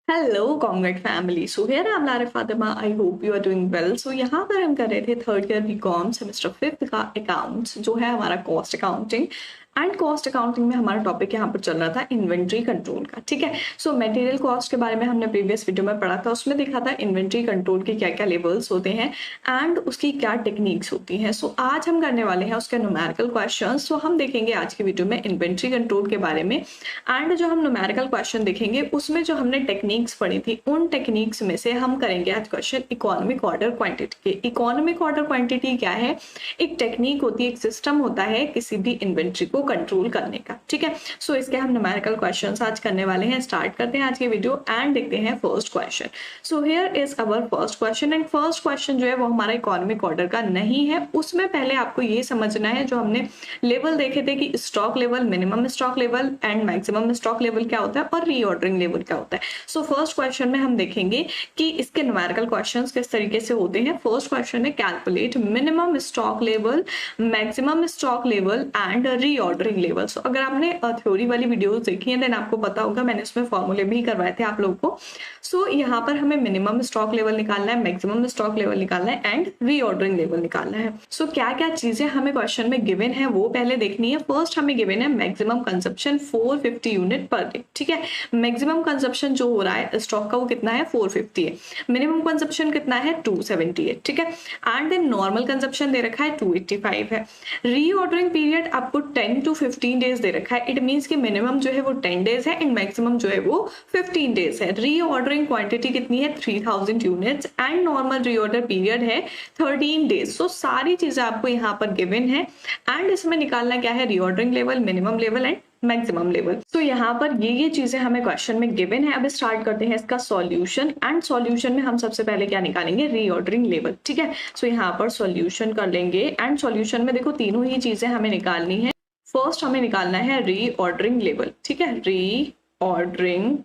Hello congrat family. So here I am Lara Fatima. I hope you are doing well. So यहाँ पर हम कर रहे थे थर्ड ईयर बीकॉम सेमेस्टर 5 का अकाउंट्स जो है हमारा cost accounting. And cost accounting में हमारा टॉपिक यहाँ पर चल रहा था इन्वेंट्री कंट्रोल का। ठीक है, सो मटेरियल कॉस्ट के बारे में हमने प्रीवियस वीडियो में पढ़ा था। उसमें देखा था इन्वेंट्री कंट्रोल के क्या क्या लेवल्स होते हैं एंड उसकी क्या टेक्निक्स होती हैं। सो आज हम करने वाले हैं उसके न्यूमेरिकल क्वेश्चंस। सो हम देखेंगे आज की वीडियो में इन्वेंट्री कंट्रोल के बारे में। एंड जो हम न्यूमेरिकल क्वेश्चन देखेंगे उसमें जो हमने टेक्निक्स पढ़ी थी उन टेक्निक्स में से हम करेंगे आज क्वेश्चन इकोनॉमिक ऑर्डर क्वांटिटी के। इकोनॉमिक ऑर्डर क्वांटिटी क्या है? एक टेक्निक होती है, एक सिस्टम होता है किसी भी इन्वेंट्री को कंट्रोल करने का। ठीक है, सो इसके हम न्यूमेरिकल क्वेश्चंस आज करने वाले हैं। स्टार्ट करते हैं आज की वीडियो एंड देखते हैं first question. So here is our first question and first question जो है वो हमारा इकोनॉमिक ऑर्डर का नहीं है। उसमें पहले आपको ये समझना है, जो हमने लेवल देखे थे कि stock level, minimum stock level and maximum stock level क्या होता है और रीऑर्डरिंग लेवल क्या होता है। सो फर्स्ट क्वेश्चन में हम देखेंगे कि इसके न्यूमेरिकल क्वेश्चंस किस तरीके से होते हैं। फर्स्ट क्वेश्चन है calculate minimum stock level, maximum stock level and reordering level. So अगर आपने थ्योरी वाली वीडियोस देखी है देन आपको पता होगा, मैंने उसमें फॉर्मूले भी करवाए थे आप लोगों को। सो यहाँ पर हमें मिनिमम स्टॉक लेवल निकालना है, मैक्सिमम स्टॉक लेवल निकालना है एंड रीऑर्डरिंग लेवल निकालना है। सो क्या क्या चीजें हमें क्वेश्चन में गिवन है वो पहले देखनी है। फर्स्ट हमें गिवन है maximum consumption 450 unit per day. ठीक है, मैक्सिमम कंजप्शन जो हो रहा है स्टॉक का वो कितना है? 450 है। मिनिमम कंजप्शन कितना है? 270 है। ठीक है, एंड देन नॉर्मल कंजप्शन दे रखा है 285 है। रीऑर्डरिंग पीरियड आपको 10 to 15 डेज दे रखा है। इट मीन्स कि मिनिमम जो है वो 10 डेज है एंड मैक्सिमम जो है वो 15 डेज है। रीऑर्डरिंग क्वांटिटी कितनी है? 3000 units and normal reorder period है 13 डेज। सो सारी चीजें आपको यहाँ पर गिवन है एंड इसमें निकालना क्या है? Reordering level, minimum level and maximum level. तो यहाँ पर ये चीजें हमें क्वेश्चन में गिवन है। अब स्टार्ट करते हैं इसका सॉल्यूशन एंड सॉल्यूशन में हम सबसे पहले क्या निकालेंगे? Reordering level. ठीक है, सो यहाँ पर सॉल्यूशन कर लेंगे एंड सॉल्यूशन में देखो तीनों ही चीजें हमें निकालनी है। फर्स्ट हमें निकालना है रीऑर्डरिंग लेवल। ठीक है, रीऑर्डरिंग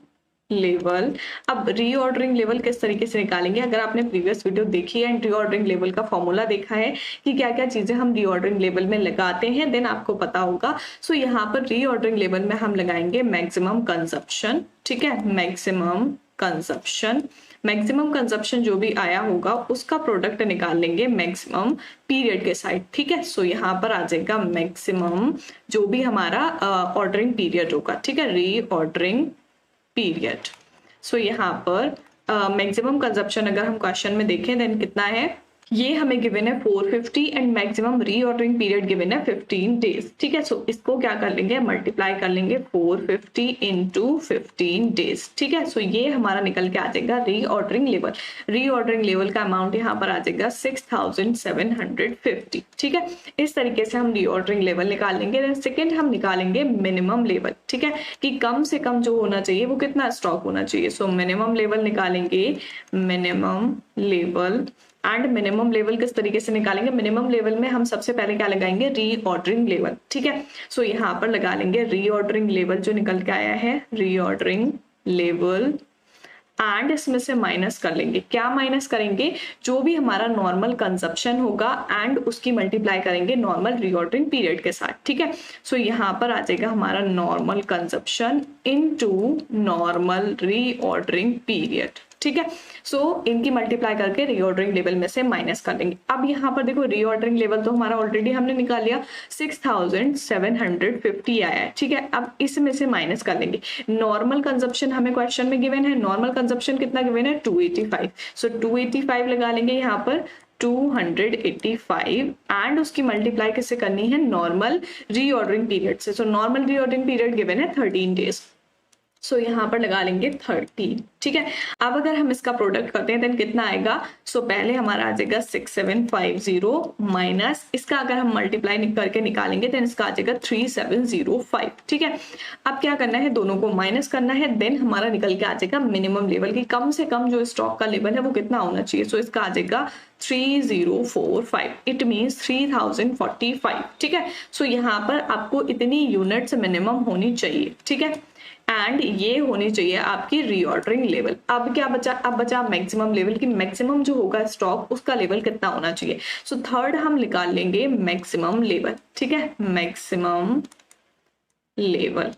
लेवल। अब रीऑर्डरिंग लेवल किस तरीके से निकालेंगे? अगर आपने प्रीवियस वीडियो देखी है एंड रीऑर्डरिंग लेवल का फॉर्मूला देखा है कि क्या क्या चीजें हम रीऑर्डरिंग लेवल में लगाते हैं देन आपको पता होगा। सो यहाँ पर रीऑर्डरिंग लेवल में हम लगाएंगे मैक्सिमम कंजप्शन। ठीक है, मैक्सिमम कंजप्शन। मैक्सिमम कंजप्शन जो भी आया होगा उसका प्रोडक्ट निकाल लेंगे मैक्सिमम पीरियड के साइड। ठीक है, सो यहाँ पर आ जाएगा मैक्सिमम जो भी हमारा ऑर्डरिंग पीरियड होगा। ठीक है, रीऑर्डरिंग पीरियड। सो यहाँ पर मैक्सिमम कंजप्शन अगर हम क्वेश्चन में देखें देन कितना है? ये हमें गिवन है 450 and maximum reordering period given है 15 डेज। ठीक है, सो इसको क्या कर लेंगे? मल्टीप्लाई कर लेंगे 450 इंटू 15 डेज। ठीक है, सो ये हमारा निकल के आ जाएगा रीऑर्डरिंग लेवल। रीऑर्डरिंग लेवल का अमाउंट यहाँ पर आ जाएगा 6750। ठीक है, इस तरीके से हम रीऑर्डरिंग लेवल निकाल लेंगे। देन सेकेंड हम निकालेंगे मिनिमम लेवल। ठीक है, कि कम से कम जो होना चाहिए वो कितना स्टॉक होना चाहिए। सो मिनिमम लेवल निकालेंगे, minimum level. And minimum level किस तरीके से निकालेंगे? मिनिमम लेवल में हम सबसे पहले क्या लगाएंगे? Reordering level. ठीक है, सो यहाँ पर लगा लेंगे रीऑर्डरिंग लेवल जो निकल के आया है, रीऑर्डरिंग लेवल। एंड इसमें से माइनस कर लेंगे। क्या माइनस करेंगे? जो भी हमारा नॉर्मल कंजप्शन होगा एंड उसकी मल्टीप्लाई करेंगे नॉर्मल रीऑर्डरिंग पीरियड के साथ। ठीक है, सो यहाँ पर आ जाएगा हमारा normal consumption into normal reordering period. ठीक है, सो इनकी मल्टीप्लाई करके रीऑर्डरिंग लेवल में से माइनस कर लेंगे। अब यहाँ पर देखो रीऑर्डरिंग लेवल तो हमारा ऑलरेडी हमने निकाल लिया, 6750 आया है। ठीक है, अब इसमें से माइनस कर लेंगे। नॉर्मल कंजप्शन हमें क्वेश्चन में गिवन है, नॉर्मल कंजप्शन कितना गिवन है? 285। सो 285 लगा लेंगे यहाँ पर, 285 एंड उसकी मल्टीप्लाई किससे करनी है? नॉर्मल रीऑर्डरिंग पीरियड से। So normal reordering period given है 13 डेज। सो यहाँ पर लगा लेंगे 30। ठीक है, अब अगर हम इसका प्रोडक्ट करते हैं देन कितना आएगा? सो पहले हमारा आ जाएगा 6750 माइनस इसका अगर हम मल्टीप्लाई करके निकालेंगे देन इसका आ जाएगा 3705। ठीक है, अब क्या करना है? दोनों को माइनस करना है देन हमारा निकल के आ जाएगा मिनिमम लेवल की कम से कम जो स्टॉक का लेवल है वो कितना होना चाहिए। सो इसका आ जाएगा 3045। It means 3045। ठीक है, सो यहाँ पर आपको इतनी यूनिट्स मिनिमम होनी चाहिए। ठीक है, एंड ये होनी चाहिए आपकी रीऑर्डरिंग लेवल। अब क्या बचा? अब बचा मैक्सिमम लेवल की मैक्सिमम जो होगा स्टॉक उसका लेवल कितना होना चाहिए। सो थर्ड हम निकाल लेंगे मैक्सिमम लेवल। ठीक है, मैक्सिमम लेवल।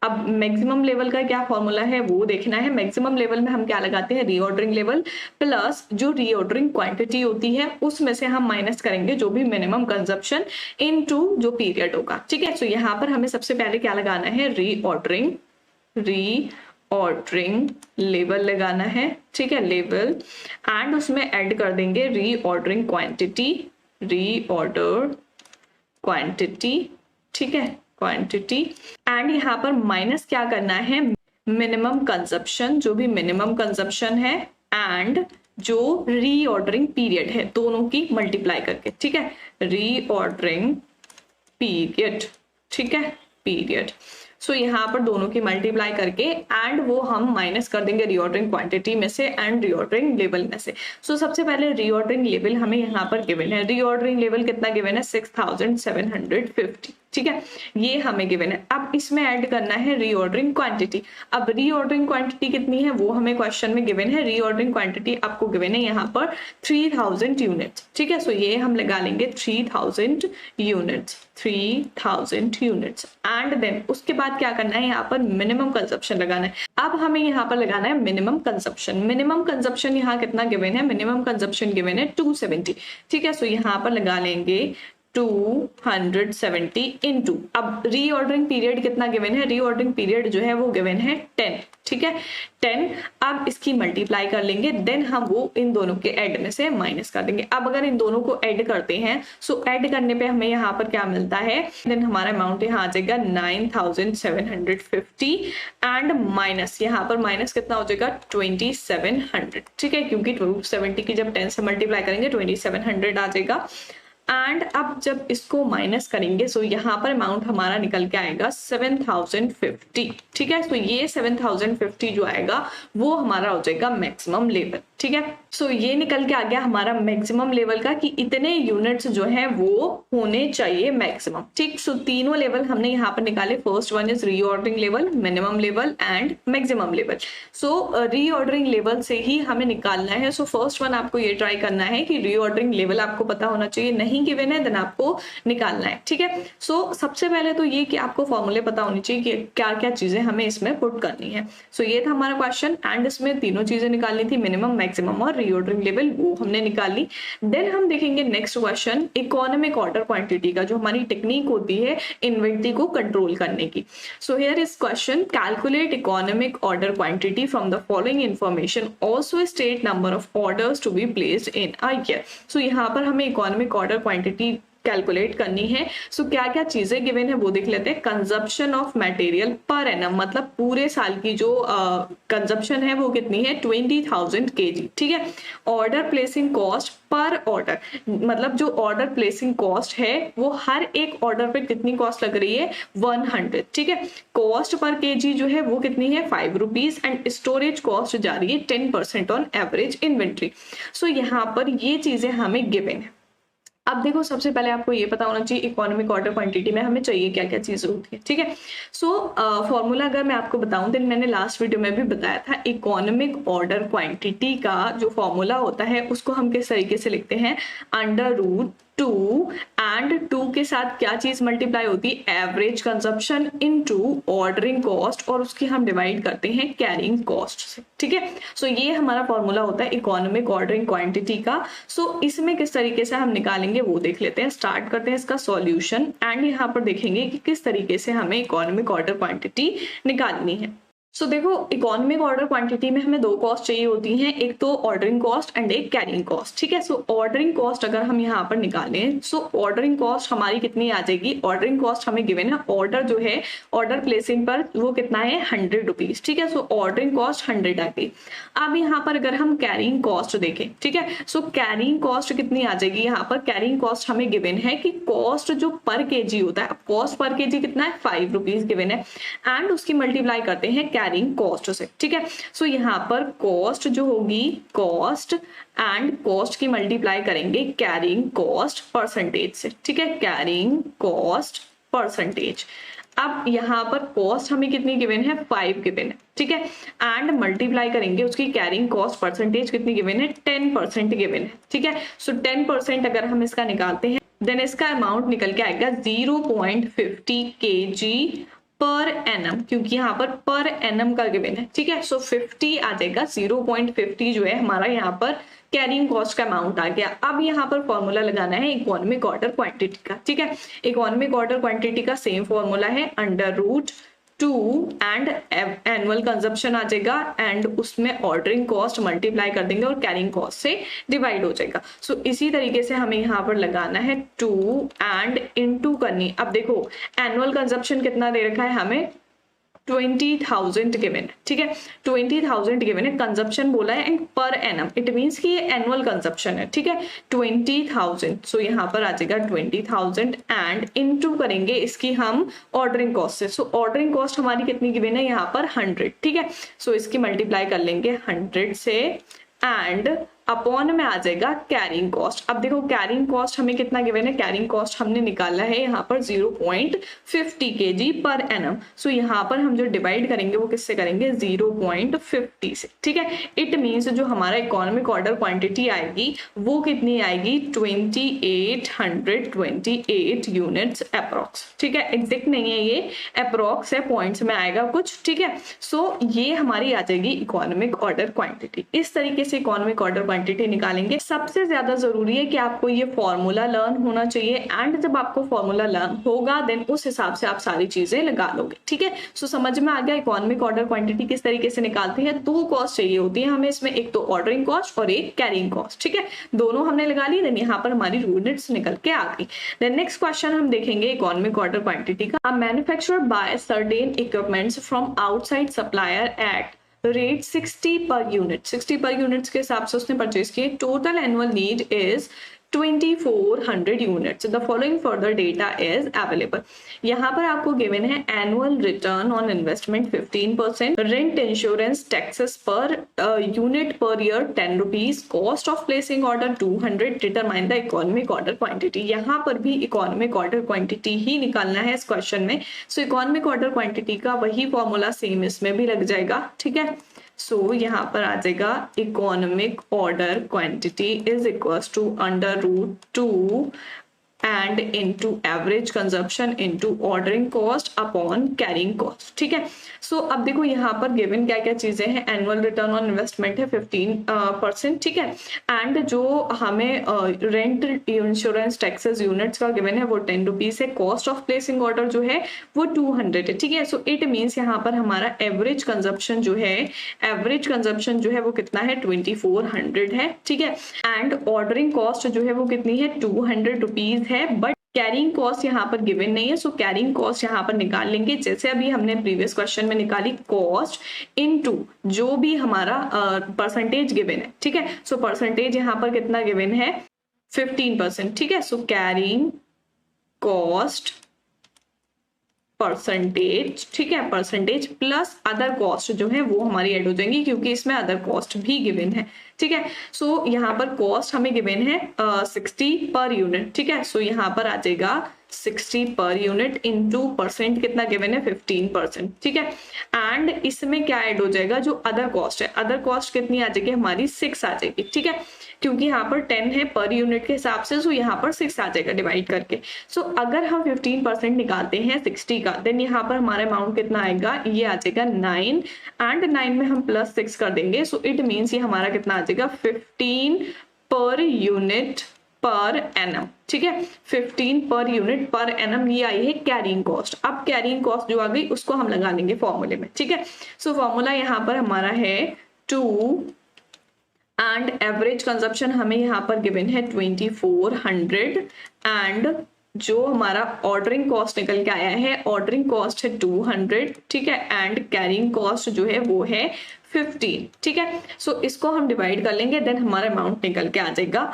अब मैक्सिमम लेवल का क्या फॉर्मूला है वो देखना है। मैक्सिमम लेवल में हम क्या लगाते हैं, रीऑर्डरिंग लेवल प्लस जो रीऑर्डरिंग क्वांटिटी होती है उसमें से हम माइनस करेंगे जो भी मिनिमम कंजप्शन इनटू जो पीरियड होगा, ठीक है। सो यहाँ पर हमें सबसे पहले क्या लगाना है, रीऑर्डरिंग लेवल लगाना है, ठीक है, लेवल, एंड उसमें ऐड कर देंगे रीऑर्डरिंग क्वांटिटी, ठीक है, क्वांटिटी, एंड यहाँ पर माइनस क्या करना है, मिनिमम कंजप्शन, जो भी मिनिमम कंजप्शन है, एंड जो रीऑर्डरिंग पीरियड है, दोनों की मल्टीप्लाई करके, ठीक है, रीऑर्डरिंग पीरियड, ठीक है, पीरियड। सो यहाँ पर दोनों की मल्टीप्लाई करके एंड वो हम माइनस कर देंगे रीऑर्डरिंग क्वांटिटी में से एंड रीऑर्डरिंग लेवल में से। सो सबसे पहले रीऑर्डरिंग लेवल हमें यहाँ पर गिवन है, रीऑर्डरिंग लेवल कितना गिवन है, 6750, ठीक है, ये हमें गिवन है। अब इसमें ऐड करना है रीऑर्डरिंग क्वांटिटी। अब रीऑर्डरिंग क्वांटिटी कितनी है वो हमें क्वेश्चन में गिवन है, रीऑर्डरिंग क्वांटिटी आपको गिवन है यहाँ पर 3000 यूनिट्स, ठीक है। सो ये हम लगा लेंगे 3000 यूनिट्स एंड देन उसके बाद क्या करना है, यहाँ पर मिनिमम कंजप्शन लगाना है। अब हमें यहाँ पर लगाना है मिनिमम कंजप्शन यहाँ कितना गिवन है, मिनिमम कंजप्शन गिवन है 270, ठीक है। सो यहाँ पर लगा लेंगे 270 इंटू, अब रीऑर्डरिंग पीरियड कितना गिवन है, रीऑर्डरिंग पीरियड जो है वो गिवन है 10, ठीक है, 10। अब इसकी मल्टीप्लाई कर लेंगे, देन हम वो इन दोनों के ऐड में से माइनस कर देंगे। अब अगर इन दोनों को ऐड करते हैं, सो ऐड करने पे हमें यहाँ पर क्या मिलता है, देन हमारा अमाउंट यहाँ आ जाएगा 9750 एंड माइनस, यहाँ पर माइनस कितना हो जाएगा 2700, ठीक है, क्योंकि 270 की जब 10 से मल्टीप्लाई करेंगे 2700 आ जाएगा। एंड अब जब इसको माइनस करेंगे सो यहाँ पर अमाउंट हमारा निकल के आएगा 7050, ठीक है। सो ये 7050 जो आएगा वो हमारा हो जाएगा मैक्सिमम लेवल, ठीक है। सो ये निकल के आ गया हमारा मैक्सिमम लेवल का कि इतने यूनिट्स जो है वो होने चाहिए मैक्सिमम, ठीक। सो तीनों लेवल हमने यहाँ पर निकाले, first one is reordering level, minimum level and maximum level. So reordering level से ही हमें निकालना है। सो फर्स्ट वन आपको ये ट्राई करना है कि रीऑर्डरिंग लेवल आपको पता होना चाहिए, नहीं गिवन है देन आपको निकालना है, ठीक है। सो सबसे पहले तो ये कि आपको फॉर्मूले पता होनी चाहिए कि क्या क्या चीजें हमें इसमें पुट करनी है। सो ये था हमारा क्वेश्चन एंड इसमें तीनों चीजें निकालनी थी, मिनिमम, मैक्सिमम और रीऑर्डरिंग लेवल, वो हमने निकाली। देन हम देखेंगे next question, economic order quantity का, जो हमारी टेक्निक होती है इन्वेंटरी को कंट्रोल करने की। So here is question, calculate economic order quantity from the following information, also state number of orders to be placed in a year. So यहाँ पर हमें इकोनॉमिक ऑर्डर क्वांटिटी कैलकुलेट करनी है। सो क्या क्या चीजें गिवन है वो देख लेते हैं। Consumption of material per annum, मतलब पूरे साल की जो कंजप्शन है वो कितनी है, 20,000 kg, ठीक है। Order placing cost per order, मतलब जो ऑर्डर प्लेसिंग कॉस्ट है वो हर एक ऑर्डर पे कितनी कॉस्ट लग रही है, 100, ठीक है। कॉस्ट पर केजी जो है वो कितनी है, 5 रुपीज एंड स्टोरेज कॉस्ट जा रही है 10% ऑन एवरेज इन्वेंट्री। सो यहाँ पर ये चीजें हमें गिवन है। अब देखो सबसे पहले आपको ये पता होना चाहिए इकोनॉमिक ऑर्डर क्वांटिटी में हमें चाहिए क्या क्या चीजें होती है, ठीक है। सो फॉर्मूला अगर मैं आपको बताऊं तो मैंने लास्ट वीडियो में भी बताया था, इकोनॉमिक ऑर्डर क्वांटिटी का जो फॉर्मूला होता है उसको हम किस तरीके से लिखते हैं, √2 एंड 2 के साथ क्या चीज मल्टीप्लाई होती है, average consumption into ordering cost, और उसकी हम डिवाइड करते हैं कैरिंग कॉस्ट से, ठीक है। सो ये हमारा फॉर्मूला होता है इकोनॉमिक ऑर्डरिंग क्वांटिटी का। सो इसमें किस तरीके से हम निकालेंगे वो देख लेते हैं। स्टार्ट करते हैं इसका सॉल्यूशन एंड यहाँ पर देखेंगे कि किस तरीके से हमें इकोनॉमिक ऑर्डर क्वांटिटी निकालनी है। सो देखो इकोनॉमिक ऑर्डर क्वांटिटी में हमें दो कॉस्ट चाहिए होती हैं, एक तो ऑर्डरिंग कॉस्ट एंड एक कैरिंग कॉस्ट, ठीक है। सो ऑर्डरिंग कॉस्ट अगर हम यहाँ पर निकालें, सो ऑर्डरिंग कॉस्ट हमारी कितनी आ जाएगी, ऑर्डरिंग कॉस्ट हमें गिवन है, ऑर्डर जो है ऑर्डर प्लेसिंग पर वो कितना है, 100 रुपीज, ठीक है। सो ऑर्डरिंग कॉस्ट 100 आ गई। अब यहाँ पर अगर हम कैरिंग कॉस्ट देखें, ठीक है, सो कैरिंग कॉस्ट कितनी आ जाएगी, यहाँ पर कैरिंग कॉस्ट हमें गिवन है कि कॉस्ट जो पर केजी होता है, अब कॉस्ट पर केजी कितना है, 5 रुपीज गिवन है एंड उसकी मल्टीप्लाई करते हैं कैरिंग कॉस्ट से, ठीक है। सो यहाँ पर कॉस्ट जो होगी, कॉस्ट एंड कॉस्ट की मल्टीप्लाई करेंगे कैरिंग कॉस्ट परसेंटेज से, ठीक है, कैरिंग कॉस्ट परसेंटेज। अब यहाँ पर कॉस्ट हमें कितनी गिवन है, 5 गिवन है, ठीक है, एंड मल्टीप्लाई करेंगे उसकी कैरिंग कॉस्ट परसेंटेज कितनी गिवन है, 10% गिवन है, ठीक है। सो 10% अगर हम इसका निकालते हैं देन इसका अमाउंट निकल के आएगा 0.50 kg पर एनम, क्योंकि यहाँ पर एनम का गिवन है, ठीक है। सो 50 आ जाएगा, 0.50 जो है हमारा यहाँ पर कैरिंग कॉस्ट का अमाउंट आ गया। अब यहाँ पर फॉर्मूला लगाना है इकोनॉमिक ऑर्डर क्वांटिटी का, ठीक है। इकोनॉमिक ऑर्डर क्वांटिटी का सेम फॉर्मूला है √2 एंड एनुअल कंजप्शन आ जाएगा, एंड उसमें ऑर्डरिंग कॉस्ट मल्टीप्लाई कर देंगे और कैरिंग कॉस्ट से डिवाइड हो जाएगा। सो इसी तरीके से हमें यहाँ पर लगाना है 2 एंड इनटू करनी। अब देखो एनुअल कंजप्शन कितना दे रखा है हमें, 20,000 गिवन है, ठीक है। 20,000 गिवन है, कंजप्शन बोला है and per annum, it means कि ये एनुअल कंजप्शन है, ठीक है। 20,000, सो यहाँ पर आ जाएगा 20,000 एंड इनटू करेंगे इसकी हम ऑर्डरिंग कॉस्ट से। सो ऑर्डरिंग कॉस्ट हमारी कितनी गिवन है यहाँ पर 100, ठीक है। सो इसकी मल्टीप्लाई कर लेंगे 100 से एंड अपॉन में आ जाएगा कैरिंग कॉस्ट। अब देखो कैरिंग कॉस्ट हमें कितना गिवन है, कैरिंग कॉस्ट हमने निकाला है यहाँ पर 0.50 kg पर एनम। सो यहाँ पर हम जो डिवाइड करेंगे वो किससे करेंगे, 0.50 से, ठीक है। इट मीन्स जो हमारा इकोनॉमिक ऑर्डर क्वांटिटी आएगी वो कितनी आएगी, 2828 यूनिट्स अप्रोक्स, ठीक है। एग्जैक्ट नहीं है ये, अप्रोक्स है, पॉइंट्स में आएगा कुछ, ठीक है। सो ये हमारी आ जाएगी इकोनॉमिक ऑर्डर क्वांटिटी। इस तरीके से इकोनॉमिक ऑर्डर क्वांटिटी निकालेंगे। सबसे ज्यादा जरूरी है कि आपको ये फॉर्मूला लर्न होना चाहिए, एंड जब आपको फॉर्मूला लर्न होगा देन उस हिसाब से आप सारी चीजें लगा लोगे, ठीक है। सो समझ में आ गया इकोनॉमिक ऑर्डर क्वांटिटी किस तरीके से निकालते हैं। 2 कॉस्ट चाहिए होती है हमें इसमें, एक तो ऑर्डरिंग कॉस्ट और एक कैरिंग कॉस्ट, ठीक है। दोनों हमने लगा ली, देन यहाँ पर हमारी यूनिट्स निकल के आ गई। देन नेक्स्ट क्वेश्चन हम देखेंगे इकोनॉमिक ऑर्डर क्वांटिटी का। Manufacturer buy certain equipments from outside supplier at rate 60 per unit, 60 पर यूनिट्स के हिसाब से उसने परचेज किए। Total annual need is 2400 units. The following further data is available. यहाँ पर आपको गिवन है annual return on investment 15%, rent insurance taxes per unit per year 10 rupees, cost of placing order 200, determine the economic order quantity. यहाँ पर भी economic order quantity ही निकालना है इस क्वेश्चन में। सो इकोनॉमिक ऑर्डर क्वांटिटी का वही फॉर्मूला सेम इसमें भी लग जाएगा, ठीक है। सो यहाँ पर आ जाएगा economic order quantity is equals to √2 and into average consumption into ordering cost upon carrying cost, ठीक है। सो अब देखो यहाँ पर गिवन क्या क्या चीजें हैं। एनुअल रिटर्न ऑन इन्वेस्टमेंट है 15%, ठीक है। एंड जो हमें रेंट इंश्योरेंस टैक्सेस यूनिट्स का गिवन है वो 10 रुपीज है। कॉस्ट ऑफ प्लेसिंग ऑर्डर जो है वो 200 है, ठीक है। सो इट मीन्स यहाँ पर हमारा एवरेज कंजप्शन जो है वो कितना है, 2400 है, ठीक है। एंड ऑर्डरिंग कॉस्ट जो है वो कितनी है, 200 रुपीज है, बट कैरिंग कॉस्ट यहाँ पर गिवन नहीं है। सो कैरिंग कॉस्ट यहाँ पर निकाल लेंगे जैसे अभी हमने प्रीवियस क्वेश्चन में निकाली, कॉस्ट इनटू जो भी हमारा परसेंटेज गिवन है, ठीक है। सो परसेंटेज यहाँ पर कितना गिवन है, 15%, ठीक है। सो कैरिंग कॉस्ट परसेंटेज, ठीक है, परसेंटेज प्लस अदर कॉस्ट जो है वो हमारी ऐड हो जाएंगी, क्योंकि इसमें अदर कॉस्ट भी गिवन है, ठीक है। सो यहाँ पर कॉस्ट हमें गिवन है 60 पर यूनिट, ठीक है। सो यहाँ पर आ जाएगा 60 पर यूनिट इनटू परसेंट कितना गिवन है, 15%, ठीक है। एंड इसमें क्या ऐड हो जाएगा, जो अदर कॉस्ट है, अदर कॉस्ट कितनी आ जाएगी हमारी, 6 आ जाएगी, ठीक है। क्योंकि यहाँ पर 10 है पर यूनिट के हिसाब से, सो यहाँ पर 6 आ जाएगा डिवाइड करके। सो अगर हम 15% निकालते हैं 60 का, देन यहाँ पर हमारा अमाउंट कितना आएगा, ये आ जाएगा 9, एंड 9 में हम +6 कर देंगे। सो इट मीन्स ये हमारा कितना आ जाएगा, 15 पर यूनिट पर एनम, ठीक है। 15 पर यूनिट पर एनम, ये आई है कैरिंग कॉस्ट। अब कैरिंग कॉस्ट जो आ गई उसको हम लगा लेंगे फॉर्मूले में, ठीक है। सो फॉर्मूला यहाँ पर हमारा है 2 एंड एवरेज कंजप्शन हमें यहाँ पर गिवन है 2400, एंड जो हमारा ऑर्डरिंग कॉस्ट निकल के आया है, ऑर्डरिंग कॉस्ट है 200, ठीक है। एंड कैरिंग कॉस्ट जो है वो है 15, ठीक है। सो इसको हम डिवाइड कर लेंगे, देन हमारा अमाउंट निकल के आ जाएगा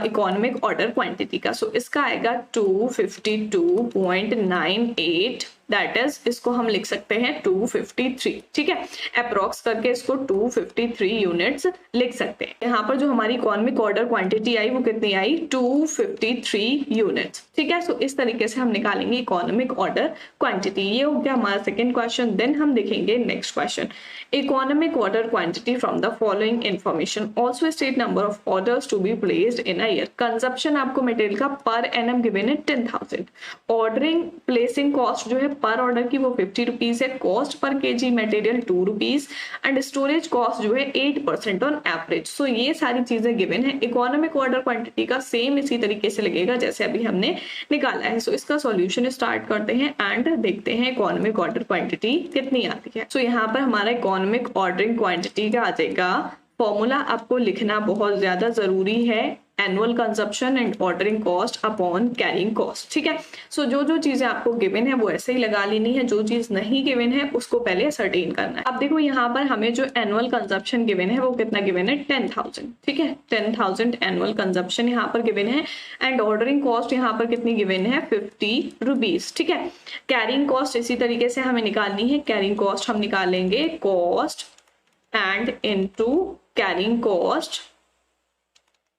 इकोनॉमिक ऑर्डर क्वांटिटी का। सो इसका आएगा 252.98, दैट इज, इसको हम लिख सकते हैं 253, ठीक है। अप्रोक्स करके इसको 253 यूनिट्स लिख सकते हैं। यहाँ पर जो हमारी इकोनॉमिक ऑर्डर क्वांटिटी आई वो कितनी आई, 253 यूनिट्स, ठीक है। सो इस तरीके से हम निकालेंगे इकोनॉमिक ऑर्डर क्वांटिटी। ये हो गया हमारा सेकेंड क्वेश्चन। देन हम देखेंगे next question, economic order quantity from the following information also state number of orders to be placed in a year. Consumption आपको मटेरियल का पर एनम गिवन है 10,000, ordering placing cost जो है पर order की वो 50 रुपीज है, cost per KG material 2 rupees and storage cost जो है 8% ऑन एवरेज। सो ये सारी चीजें गिवन है। इकोनॉमिक ऑर्डर क्वांटिटी का सेम इसी तरीके से लगेगा जैसे अभी हमने निकाला है। सो इसका सॉल्यूशन स्टार्ट करते हैं एंड देखते हैं इकोनॉमिक ऑर्डर क्वांटिटी कितनी आती है। सो यहाँ पर हमारा इकोनॉमिक ऑर्डरिंग क्वांटिटी का आ जाएगा। फॉर्मूला आपको लिखना बहुत ज्यादा जरूरी है, annual consumption and ordering cost upon carrying cost. ठीक है, सो जो चीजें आपको गिवन है वो ऐसे ही लगा लेनी है, जो चीज नहीं गिवन है उसको पहले असरटेन करना है। अब देखो यहाँ पर हमें जो एनुअल कंजप्शन गिवन है वो कितना गिवन है, 10,000। ठीक है, 10,000 एनुअल कंजप्शन यहाँ पर गिवन है एंड ऑर्डरिंग कॉस्ट यहाँ पर कितनी गिवन है, 50 रुपीज। ठीक है, कैरिंग कॉस्ट इसी तरीके से हमें निकालनी है। कैरिंग कॉस्ट हम निकालेंगे cost and into carrying cost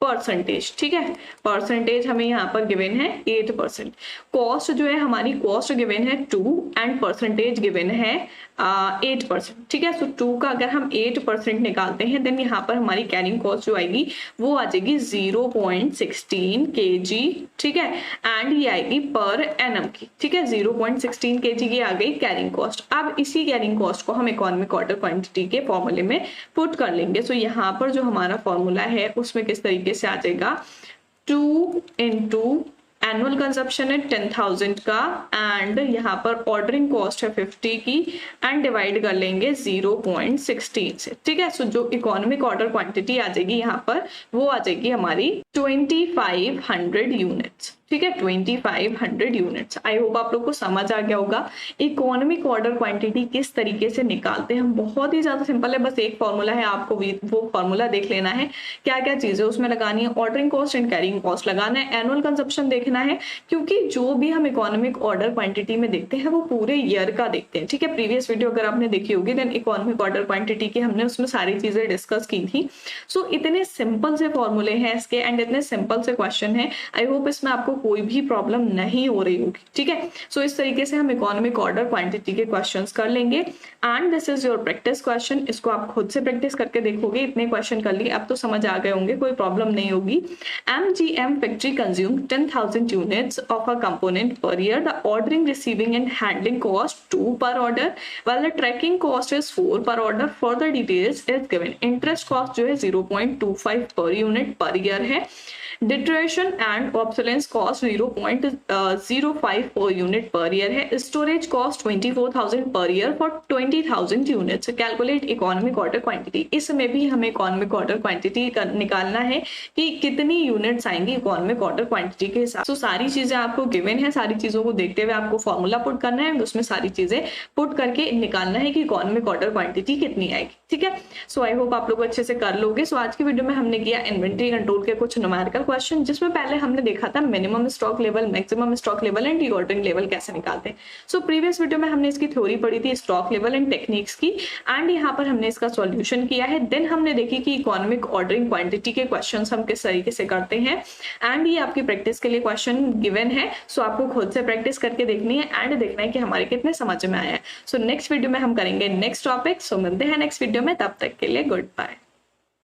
percentage. ठीक है, परसेंटेज हमें यहाँ पर गिवन है 8%। कॉस्ट जो है हमारी कॉस्ट गिवन है 2 एंड परसेंटेज गिवन है 8%। ठीक है, सो 2 का अगर हम 8% निकालते हैं देन यहाँ पर हमारी कैरिंग कॉस्ट जो आएगी वो आ जाएगी 0.16 kg। ठीक है, एंड ये आएगी पर एनम की। ठीक है, 0.16 kg की आ गई कैरिंग कॉस्ट। अब इसी कैरिंग कॉस्ट को हम इकोनॉमिक ऑर्डर क्वांटिटी के फॉर्मूले में पुट कर लेंगे। सो यहाँ पर जो हमारा फॉर्मूला है उसमें किस तरीके से आ जाएगा, 2 इंटू एनुअल कंजप्शन है 10,000 का एंड यहाँ पर ऑर्डरिंग कॉस्ट है 50 की एंड डिवाइड कर लेंगे 0.16 से। ठीक है, सो जो इकोनॉमिक ऑर्डर क्वांटिटी आ जाएगी यहाँ पर वो आ जाएगी हमारी 2500 यूनिट्स। ठीक है, 2500 यूनिट्स। आई होप आप लोग को समझ आ गया होगा इकोनॉमिक ऑर्डर क्वांटिटी किस तरीके से निकालते हैं। बहुत ही ज्यादा सिंपल है, बस एक फॉर्मूला है, आपको वो फॉर्मूला देख लेना है, क्या क्या चीजें उसमें लगानी है। Ordering cost and carrying cost लगाना है, एनुअल कंजप्शन देखना है, क्योंकि जो भी हम इकोनॉमिक ऑर्डर क्वांटिटी में देखते हैं वो पूरे ईयर का देखते हैं। ठीक है, प्रीवियस वीडियो अगर आपने देखी होगी देन इकोनॉमिक ऑर्डर क्वांटिटी की हमने उसमें सारी चीजें डिस्कस की थी। सो इतने सिंपल से फॉर्मूले हैं इसके एंड इतने सिंपल से क्वेश्चन है। आई होप इसमें आपको कोई भी प्रॉब्लम नहीं हो रही होगी। ठीक है, सो इस तरीके से हम इकोनॉमिक ऑर्डर क्वांटिटी के क्वेश्चंस कर लेंगे and this is your practice question. इसको आप खुद से प्रैक्टिस करके देखोगे। इतने क्वेश्चन कर लिए, अब तो समझ आ गए होंगे, कोई प्रॉब्लम नहीं होगी। MGM factory consume 10,000 units of a component per year. The ordering, receiving and handling cost 2 per order while the tracking cost is 4 per order. Further details is given. Interest cost जो है 0.25 per unit per year है। डिट्रेशन and obsolescence cost 0.05 per unit per year है। Storage cost 24,000 per year for 20,000 units. Calculate economic order quantity. इसमें भी हमें economic order quantity निकालना है कि कितनी यूनिट्स आएंगी इकोनॉमिक ऑर्डर क्वांटिटी के हिसाब। सो सारी चीजें आपको गिवन है, सारी चीजों को देखते हुए आपको फॉर्मूला पुट करना है, उसमें सारी चीजें पुट करके निकालना है कि इकोनॉमिक ऑर्डर क्वांटिटी कितनी आएगी। ठीक है, सो आई होप आप लोग अच्छे से कर लोगे। सो आज की वीडियो में हमने किया इन्वेंट्री कंट्रोल के कुछ न्यूमेरिकल क्वेश्चन, जिसमें पहले हमने देखा था minimum stock level, maximum stock level and reordering level कैसे निकालते हैं। सो प्रीवियस वीडियो में हमने इसकी थ्योरी पढ़ी थी, स्टॉक लेवल एंड टेक्निक्स की, एंड यहाँ पर हमने इसका सॉल्यूशन किया है। देन हमने देखी कि इकोनॉमिक ऑर्डरिंग क्वांटिटी के क्वेश्चंस हम किस तरीके से करते हैं एंड ये आपकी प्रैक्टिस के लिए क्वेश्चन गिवन है। सो आपको खुद से प्रैक्टिस करके देखनी है एंड देखना है कि हमारे कितने समझ में आया है। सो नेक्स्ट वीडियो में हम करेंगे नेक्स्ट टॉपिक। सो मिलते हैं नेक्स्ट वीडियो में, तब तक के लिए गुड बाय।